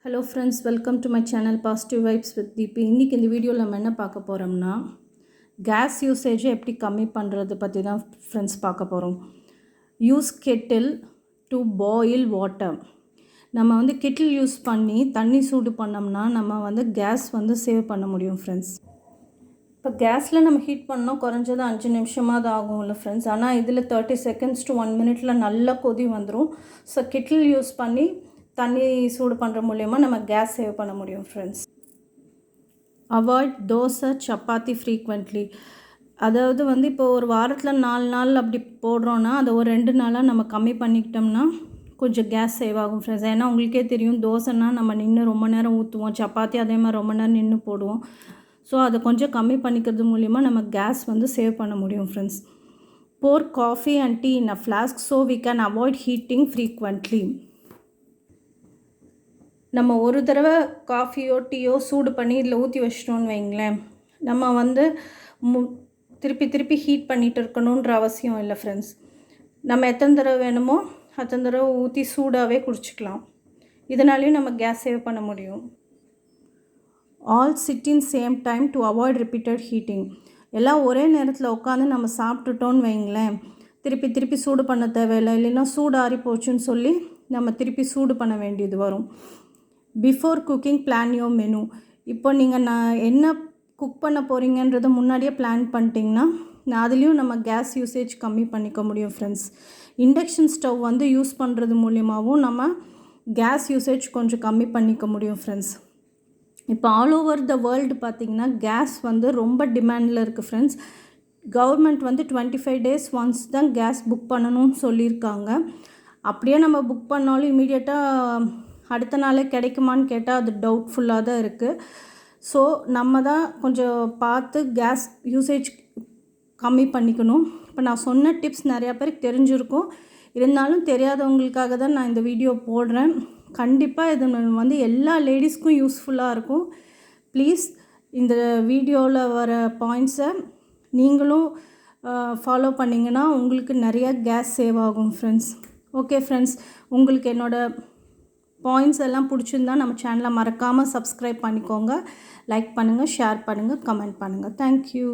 Hello friends, welcome to my channel Positive Vibes with Deepy. இன்னைக்கு இந்த வீடியோவில் நம்ம என்ன பார்க்க போகிறோம்னா கேஸ் யூசேஜை எப்படி கம்மி பண்ணுறது பற்றி தான் ஃப்ரெண்ட்ஸ் பார்க்க போகிறோம். Use Kettle to boil water. நம்ம வந்து கெட்டில் யூஸ் பண்ணி தண்ணி சூடு பண்ணோம்னா நம்ம கேஸ் சேவ் பண்ண முடியும் ஃப்ரெண்ட்ஸ். இப்போ கேஸில் நம்ம ஹீட் பண்ணோம் குறைஞ்சது 5 நிமிஷமாக தான் ஆகும்ல ஃப்ரெண்ட்ஸ். ஆனால் இதில் 30 செகண்ட்ஸ் to 1 minute நல்லா கொதி வந்துடும். ஸோ கெட்டில் யூஸ் பண்ணி தண்ணி சூடு பண்ணுற மூலயமா நம்ம கேஸ் சேவ் பண்ண முடியும் friends. Avoid dosa chapati frequently. அதாவது இப்போ ஒரு வாரத்தில் 4 நாள் அப்படி போடுறோன்னா அதை ஒரு 2 நாளாக நம்ம கம்மி பண்ணிக்கிட்டோம்னா கொஞ்சம் கேஸ் சேவ் ஆகும் ஃப்ரெண்ட்ஸ். ஏன்னா உங்களுக்கே தெரியும், தோசைன்னா நம்ம நின்று ரொம்ப நேரம் ஊற்றுவோம், சப்பாத்தி அதே மாதிரி ரொம்ப நேரம் நின்று போடுவோம். ஸோ அதை கொஞ்சம் கம்மி பண்ணிக்கிறது மூலிமா நம்ம கேஸ் சேவ் பண்ண முடியும் friends. Pour coffee and tea in a flask so we can avoid heating frequently. நம்ம ஒரு தடவை காஃபியோ டீயோ சூடு பண்ணி இதில் ஊற்றி வச்சிட்டோன்னு வைங்களேன், நம்ம திருப்பி திருப்பி ஹீட் பண்ணிகிட்டு இருக்கணுன்ற அவசியம் இல்லை ஃப்ரெண்ட்ஸ். நம்ம எத்தனை தடவை வேணுமோ அத்தனை தடவை ஊற்றி சூடாகவே குடிச்சிக்கலாம். இதனாலையும் நம்ம கேஸ் சேவ் பண்ண முடியும். All sit in same time to avoid repeated heating. எல்லாம் ஒரே நேரத்தில் உட்காந்து நம்ம சாப்பிட்டுட்டோன்னு வைங்களேன், திருப்பி திருப்பி சூடு பண்ண தேவையில்லை. இல்லைன்னா சூடு ஆறி போச்சுன்னு சொல்லி நம்ம திருப்பி சூடு பண்ண வேண்டியது வரும். Before cooking plan your menu. இப்போ நீங்கள் என்ன குக் பண்ண போகிறீங்கன்றதை முன்னாடியே பிளான் பண்ணிட்டிங்கன்னா அதுலேயும் நம்ம கேஸ் யூசேஜ் கம்மி பண்ணிக்க முடியும் ஃப்ரெண்ட்ஸ். இண்டக்ஷன் ஸ்டவ் யூஸ் பண்ணுறது மூலியமாகவும் நம்ம கேஸ் யூசேஜ் கொஞ்சம் கம்மி பண்ணிக்க முடியும் ஃப்ரெண்ட்ஸ். இப்போ ஆல் ஓவர் த வேர்ல்டு பார்த்திங்கன்னா கேஸ் ரொம்ப டிமாண்டில் இருக்குது ஃப்ரெண்ட்ஸ். கவர்மெண்ட் 25 days ஒன்ஸ் தான் கேஸ் புக் பண்ணணும்னு சொல்லியிருக்காங்க. அப்படியே நம்ம புக் பண்ணாலும் இமீடியட்டாக அடுத்த நாளே கிடைக்குமான்னு கேட்டால் அது டவுட்ஃபுல்லாக தான் இருக்குது. ஸோ நம்ம தான் கொஞ்சம் பார்த்து கேஸ் யூசேஜ் கம்மி பண்ணிக்கணும். இப்போ நான் சொன்ன டிப்ஸ் நிறையா பேருக்கு தெரிஞ்சிருக்கும். இருந்தாலும் தெரியாதவங்களுக்காக தான் நான் இந்த வீடியோ போடுறேன். கண்டிப்பாக இது எல்லா லேடிஸ்க்கும் யூஸ்ஃபுல்லாக இருக்கும். ப்ளீஸ் இந்த வீடியோவில் வர பாயிண்ட்ஸை நீங்களும் ஃபாலோ பண்ணிங்கன்னா உங்களுக்கு நிறையா கேஸ் சேவ் ஆகும் ஃப்ரெண்ட்ஸ். ஓகே ஃப்ரெண்ட்ஸ், உங்களுக்கு என்னோடய பாயிண்ட்ஸ் எல்லாம் பிடிச்சிருந்தா நம்ம சேனலை மறக்காமல் சப்ஸ்கிரைப் பண்ணிக்கோங்க. லைக் பண்ணுங்கள், ஷேர் பண்ணுங்கள், கமெண்ட் பண்ணுங்கள். தேங்க்யூ.